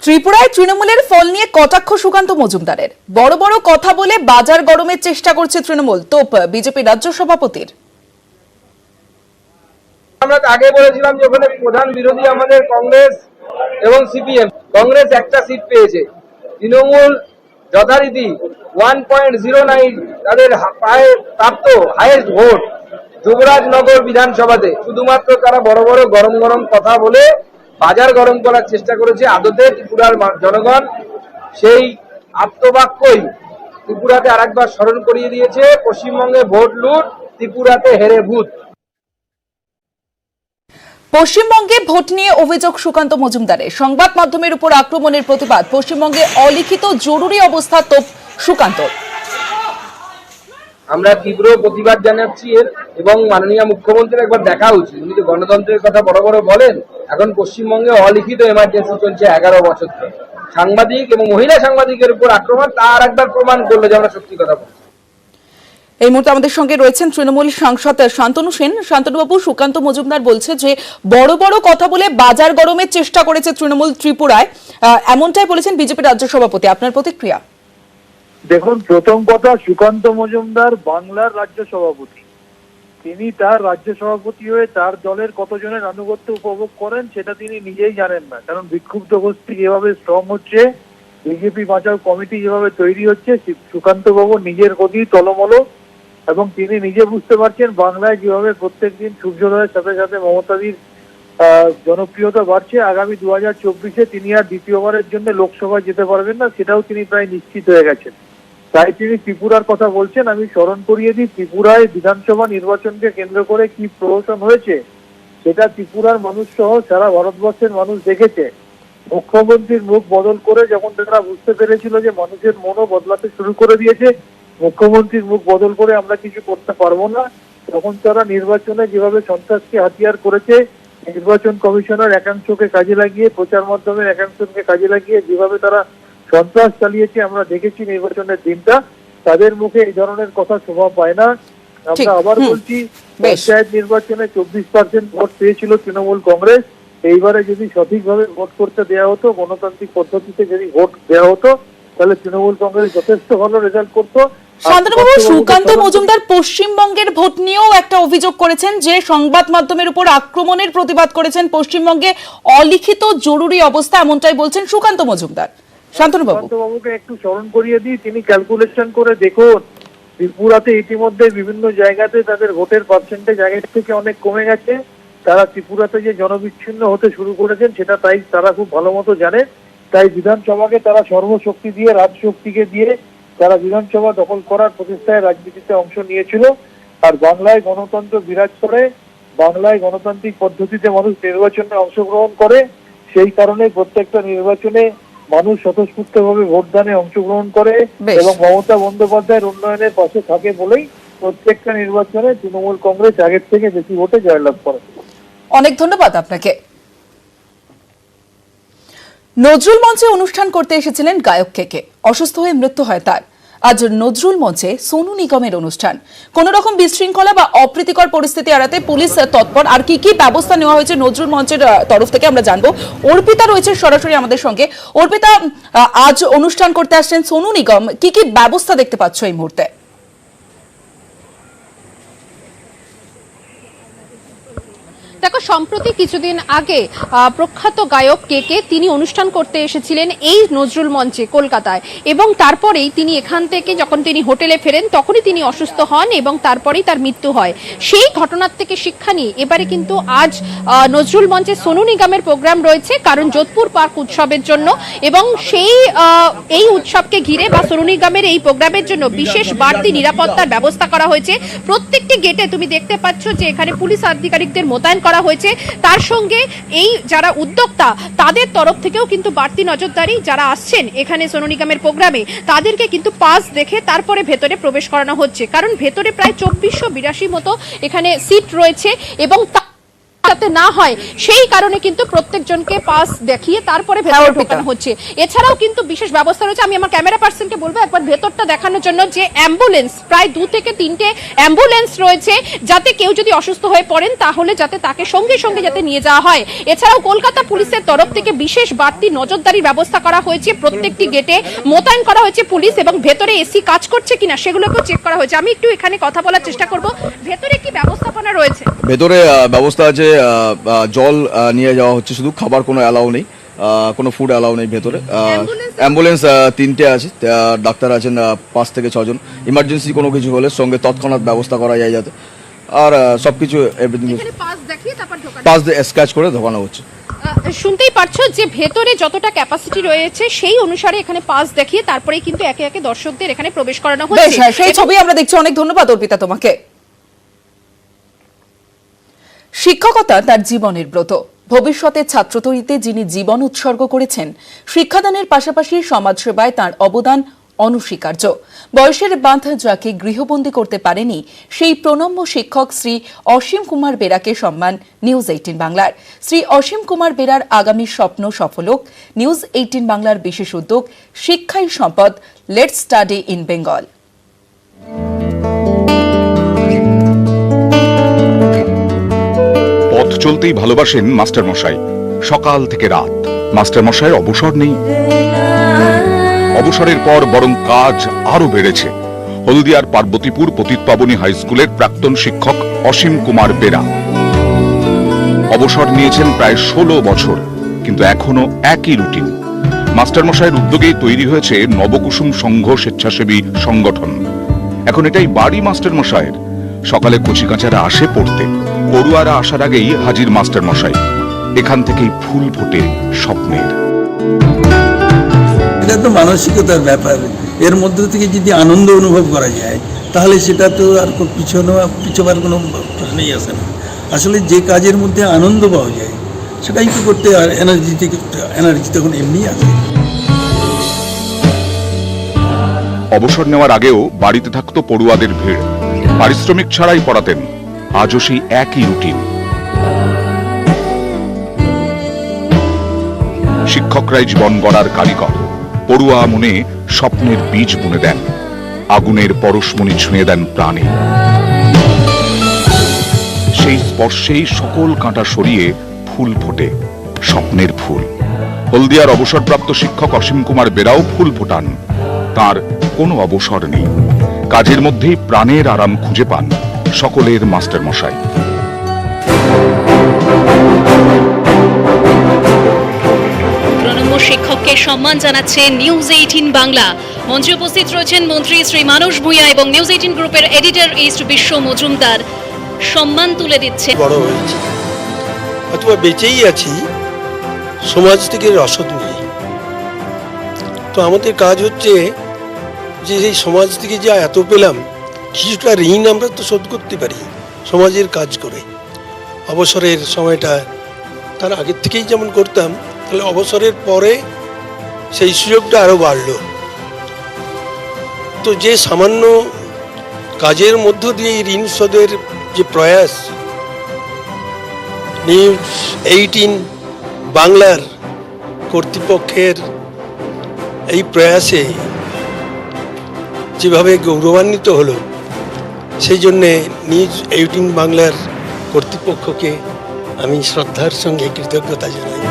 ত্রিপুরায় তৃণমূলের ফল নিয়ে কটাক্ষ সুকান্ত মজুমদারের। বড় বড় কথা বলে বাজার গরমের চেষ্টা করছে তৃণমূল, তোপ বিজেপি রাজ্য সভাপতির। আমরা আগে বলেছিলাম যে ওখানে প্রধান বিরোধী আমাদের কংগ্রেস এবং সিপিএম। কংগ্রেস একটা সিট পেয়েছে, তৃণমূল যথারীতি 1.09 তাদের পায়ে প্রাপ্ত হাইয়েস্ট ভোট যুবরাজনগর বিধানসভাতে। শুধুমাত্র তারা বড় বড় গরম গরম কথা বলে বাজার গরম করার চেষ্টা করেছে। আদতে ত্রিপুরার জনগণ সেই আপ্তবাক্যই ত্রিপুরাতে আরেকবার স্মরণ করিয়ে দিয়েছে, পশ্চিমবঙ্গে ভোট লুট, ত্রিপুরাতে হেরে ভূত। পশ্চিমবঙ্গে ভোট নিয়ে অভিযোগ সুকান্ত মজুমদারের। সংবাদ মাধ্যমের উপর আক্রমণের প্রতিবাদ। পশ্চিমবঙ্গে অলিখিত জরুরি অবস্থা, তোপ সুকান্ত। আমরা তীব্র প্রতিবাদ জানাচ্ছি এর, এবং মাননীয় মুখ্যমন্ত্রীর একবার দেখা উচিত। উনি তো গণতন্ত্রের কথা বড় বড় বলেন, এখন পশ্চিমবঙ্গে অলিখিত এমার্জেন্সি চলছে 11 বছর ধরে। সাংবাদিক এবং মহিলা সাংবাদিকের উপর আক্রমণ তার একবার প্রমাণ করলো যে আমরা সত্যি কথা বলছি। এই মুহূর্তে আমাদের সঙ্গে রয়েছেন তৃণমূল সাংসদ শান্তনু সেন। শান্তনুবাবু, সুকান্ত মজুমদার বলছে যে বড় বড় কথা বলে বাজার গরমের চেষ্টা করেছে তৃণমূল ত্রিপুরায়, এমনটাই বলেছেন বিজেপি রাজ্য সভাপতি। আপনার প্রতিক্রিয়া? দেখুন, প্রথম কথা, সুকান্ত মজুমদার বাংলার রাজ্য সভাপতি। তিনি তার রাজ্য সভাপতি হয়ে তার দলের কতজনের আনুগত্য উপভোগ করেন সেটা তিনি নিজেই জানেন না। কারণ বিক্ষুব্ধ গোষ্ঠী যেভাবে স্ট্রং হচ্ছে, বিজেপি বাঁচাও কমিটি যেভাবে তৈরি হচ্ছে, সুকান্ত বাবু নিজের গতি টলমলো, এবং তিনি নিজে বুঝতে পারছেন বাংলায় যেভাবে প্রত্যেকদিন সূর্যোদয়ের সাথে সাথে মমতাদির জনপ্রিয়তা বাড়ছে, আগামী 2024-এ তিনি আর দ্বিতীয়বারের জন্য লোকসভায় যেতে পারবেন না, সেটাও তিনি প্রায় নিশ্চিত হয়ে গেছেন। তাই তিনি ত্রিপুরার কথা বলছেন। আমি স্মরণ করিয়ে দিই, ত্রিপুরায় বিধানসভা নির্বাচনকে কেন্দ্র করে কি প্রহসন হয়েছে সেটা ত্রিপুরার মানুষ সহ সারা ভারতবর্ষের মানুষ দেখেছে। মুখ্যমন্ত্রীর মুখ বদল করে যখন তারা বুঝতে পেরেছিল যে মানুষের মনও বদলাতে শুরু করে দিয়েছে, মুখ্যমন্ত্রীর মুখ বদল করে আমরা কিছু করতে পারবো না, তখন তারা নির্বাচনে যেভাবে সন্ত্রাসকে হাতিয়ার করেছে, নির্বাচন কমিশনের একাংশকে কাজে লাগিয়ে, প্রচার মাধ্যমের একাংশকে কাজে লাগিয়ে যেভাবে তারা সন্ত্রাস চালিয়েছে আমরা দেখেছি নির্বাচনের দিনটা, তাদের মুখে এই ধরনের কথা শোভা পায় না। আমরা আবার বলছি, পঞ্চায়েত নির্বাচনে 24% ভোট পেয়েছিল তৃণমূল কংগ্রেস। এইবারে যদি সঠিকভাবে ভোট করতে দেওয়া হতো, গণতান্ত্রিক পদ্ধতিতে যদি ভোট দেওয়া হতো, তাহলে তৃণমূল কংগ্রেস যথেষ্ট ভালো রেজাল্ট করতো। শান্তনুবাবু, সুকান্ত মজুমদার পশ্চিমবঙ্গের ভোট নিয়েও একটা অভিযোগ করেছেন যে সংবাদ মাধ্যমের উপর আক্রমণের প্রতিবাদ করেছেন। পশ্চিমবঙ্গে অলিখিত জরুরি অবস্থা, এমনটাই বলছেন সুকান্ত মজুমদার। শান্তনুবাবুকে একটু স্মরণ করিয়ে দিই, তিনি ক্যালকুলেশন করে দেখুন, ত্রিপুরাতে ইতিমধ্যে বিভিন্ন জায়গাতে তাদের ভোটের পার্সেন্টেজ আগের থেকে অনেক কমে গেছে। তারা ত্রিপুরাতে যে জনবিচ্ছিন্ন হতে শুরু করেছেন সেটা তাই তারা খুব ভালো মতো জানে। তাই বিধানসভাকে তারা সর্বশক্তি দিয়ে, রাজশক্তিকে দিয়ে তারা বিধানসভা দখল করার প্রচেষ্টায় রাজনীতিতে অংশ নিয়েছিল। আর বাংলায় গণতন্ত্র বিরাজ করে, বাংলায় গণতান্ত্রিক পদ্ধতিতে মানুষ নির্বাচনে অংশগ্রহণ করে, সেই কারণে প্রত্যেকটা নির্বাচনে মানুষ স্বতঃস্ফূর্তভাবে ভোটদানে অংশগ্রহণ করে এবং মমতা বন্দ্যোপাধ্যায়ের উন্নয়নের পাশে থাকে বলেই প্রত্যেকটা নির্বাচনে তৃণমূল কংগ্রেস আগের থেকে বেশি ভোটে জয়লাভ করে। অনেক ধন্যবাদ আপনাকে। নজরুল মঞ্চে অনুষ্ঠান করতে এসেছিলেন গায়ক কেকে। অসুস্থ হয়ে মৃত্যু হয় তার। আজ নজরুল মঞ্চে সোনু নিগমের অনুষ্ঠান। কোন রকম বিশৃঙ্খলা বা অপ্রীতিকর পরিস্থিতি এড়াতে পুলিশ তৎপর। আর কি কি ব্যবস্থা নেওয়া হয়েছে নজরুল মঞ্চের তরফ থেকে আমরা জানবো। অর্পিতা রয়েছে সরাসরি আমাদের সঙ্গে। অর্পিতা, আজ অনুষ্ঠান করতে আসছেন সোনু নিগম, কি কি ব্যবস্থা দেখতে পাচ্ছ এই মুহূর্তে? দেখো, সম্প্রতি কিছুদিন আগে প্রখ্যাত গায়ক কেকে তিনি অনুষ্ঠান করতে এসেছিলেন এই নজরুল মঞ্চে কলকাতায়, এবং তারপরেই তিনি এখান থেকে যখন তিনি হোটেলে ফেরেন তখনই তিনি অসুস্থ হন এবং তারপরেই তার মৃত্যু হয়। সেই ঘটনার থেকে শিক্ষা নিয়ে এবারে কিন্তু আজ নজরুল মঞ্চে সোনু নিগমের প্রোগ্রাম রয়েছে, কারণ যোধপুর পার্ক উৎসবের জন্য, এবং এই উৎসবকে ঘিরে বা সোনু নিগমের এই প্রোগ্রামের জন্য বিশেষ বাড়তি নিরাপত্তার ব্যবস্থা করা হয়েছে। প্রত্যেকটি গেটে তুমি দেখতে পাচ্ছ যে এখানে পুলিশ আধিকারিকদের মোতায়েন করা হয়েছে। তার সঙ্গে এই যারা উদ্যোক্তা তাদের তরফ থেকেও কিন্তু বাড়তি নজরদারি, যারা আসছেন এখানে সোনু নিগমের প্রোগ্রামে তাদেরকে কিন্তু পাস দেখে তারপরে ভেতরে প্রবেশ করানো হচ্ছে, কারণ ভেতরে প্রায় 2482 মতো এখানে সিট রয়েছে এবং যাতে না হয় সেই কারণে কিন্তু প্রত্যেকজনকে পাস দেখিয়ে তারপরে ভেতরে ঢোকানো হচ্ছে। এছাড়াও কিন্তু বিশেষ ব্যবস্থা রয়েছে। আমি আমার ক্যামেরা পার্সনকে বলবো একবার ভেতরটা দেখানোর জন্য, যে অ্যাম্বুলেন্স প্রায় 2 থেকে 3টে অ্যাম্বুলেন্স রয়েছে, যাতে কেউ যদি অসুস্থ হয়ে পড়েন তাহলে যাতে তাকে সঙ্গে সঙ্গে যাতে নিয়ে যাওয়া হয়। এছাড়াও কলকাতা পুলিশের তরফ থেকে বিশেষ বাড়তি নজরদারির ব্যবস্থা করা হয়েছে, প্রত্যেকটি গেটে মোতায়েন করা হয়েছে পুলিশ, এবং ভেতরে এসি কাজ করছে কিনা সেগুলোকেও চেক করা হয়েছে। আমি একটু এখানে কথা বলার চেষ্টা করব, ভেতরে কি ব্যবস্থাপনা রয়েছে? ভেতরে ব্যবস্থা আছে, জল নিয়ে যাওয়া হচ্ছে, শুধু খাবার কোনো অ্যালাউ নেই, কোনো ফুড অ্যালাউ নেই ভেতরে। অ্যাম্বুলেন্স 3টে আছে, ডাক্তার আছেন 5 থেকে 6 জন। ইমার্জেন্সি কোনো কিছু হলে সঙ্গে তৎক্ষণাৎ ব্যবস্থা করা যায় যাতে। আর সবকিছু এভরিথিং পাস দিয়ে স্ক্র্যাচ করে ঢোকানো হচ্ছে। শুনতেই পারছো যে ভেতরে যতটা ক্যাপাসিটি রয়েছে সেই অনুসারে এখানে পাস দেখিয়ে তারপরেই কিন্তু একে একে দর্শকদের এখানে প্রবেশ করানো বেশ, হচ্ছে। সেই ছবি আমরা দেখছি। অনেক ধন্যবাদ অর্পিতা তোমাকে। শিক্ষকতা তার জীবনের ব্রত। ভবিষ্যতে ছাত্র তৈরিতে যিনি জীবন উৎসর্গ করেছেন, শিক্ষাদানের পাশাপাশি সমাজসেবায় তার অবদান অনস্বীকার্য। বয়সের বাঁধ যাকে গৃহবন্দী করতে পারেনি, সেই প্রণম্য শিক্ষক শ্রী অসীম কুমার বেরাকে সম্মান নিউজ 18 বাংলার। শ্রী অসীম কুমার বেরার আগামী স্বপ্ন সফল হোক। নিউজ 18 বাংলার বিশেষ উদ্যোগ শিক্ষাই সম্পদ, লেটস স্টাডি ইন বেঙ্গল। পথ চলতেই ভালোবাসেন মাস্টারমশাই। সকাল থেকে রাত মাস্টারমশাইয়ের অবসর নেই। অবসরের পর বরং কাজ আরো বেড়েছে। হলদিয়ার পার্বতীপুর পতিতপাবনী হাই স্কুলের প্রাক্তন শিক্ষক অসীম কুমার বেরা অবসর নিয়েছেন প্রায় 16 বছর, কিন্তু এখনো একই রুটিন। মাস্টারমশাইয়ের উদ্যোগেই তৈরি হয়েছে নবকুসুম সংঘ স্বেচ্ছাসেবী সংগঠন। এখন এটাই বাড়ি মাস্টারমশাইয়ের। সকালে কচিকাঁচারা আসে পড়তে, পড়ুয়ারা আসার আগেই হাজির মাস্টারমশাই। এখান থেকেই ফুল ফোটে স্বপ্নের। এটা তো মানসিকতার ব্যাপার। এর মধ্যে থেকে যদি আনন্দ অনুভব করা যায় তাহলে সেটা তো আর পিছোবার কোনো প্রশ্নই আসে না। আসলে যে কাজের মধ্যে আনন্দ পাওয়া যায় সেটাই তো করতে, আর এনার্জি তখন এমনি আসে। অবসর নেওয়ার আগেও বাড়িতে থাকতো পড়ুয়াদের ভিড়। পারিশ্রমিক ছাড়াই পড়াতেন। আজও সেই একই রুটিন। শিক্ষকরাই জীবন গড়ার কারিগর। পড়ুয়া মনে স্বপ্নের বীজ বুনে দেন, আগুনের পরশমণি ছুঁয়ে দেন প্রাণে। সেই স্পর্শেই সকল কাঁটা সরিয়ে ফুল ফোটে, স্বপ্নের ফুল। হলদিয়ার অবসরপ্রাপ্ত শিক্ষক অসীম কুমার বেরাও ফুল ফোটান। তার কোনো অবসর নেই। কাজের মধ্যেই প্রাণের আরাম খুঁজে পান সকলের মাস্টারমশাই। প্রণম্য শিক্ষককে সম্মান জানাচ্ছে নিউজ 18 বাংলা। মঞ্চে উপস্থিত রয়েছেন মন্ত্রী শ্রী মানস ভূঁইয়া এবং নিউজ 18 গ্রুপের এডিটর ইস্ট বিশ্ব মজুমদার। সম্মান তুলে দিচ্ছে। বড় হয়েছে অথবা বেঁচেই আছি সমাজ থেকে রসদ নিয়ে। তো আমাদের কাজ হচ্ছে যে এই সমাজ থেকে যা এত পেলাম, কিছুটা ঋণ আমরা তো শোধ করতে পারি সমাজের কাজ করে। অবসরের সময়টা তার আগের থেকেই যেমন করতাম, তাহলে অবসরের পরে সেই সুযোগটা আরও বাড়লো। তো যে সামান্য কাজের মধ্য দিয়ে এই ঋণ শোধের যে প্রয়াস, নিউজ 18 বাংলার কর্তৃপক্ষের এই প্রয়াসে যেভাবে গৌরবান্বিত হলো, সেই জন্যে নিউজ 18 বাংলার কর্তৃপক্ষকে আমি শ্রদ্ধার সঙ্গে কৃতজ্ঞতা জানাই।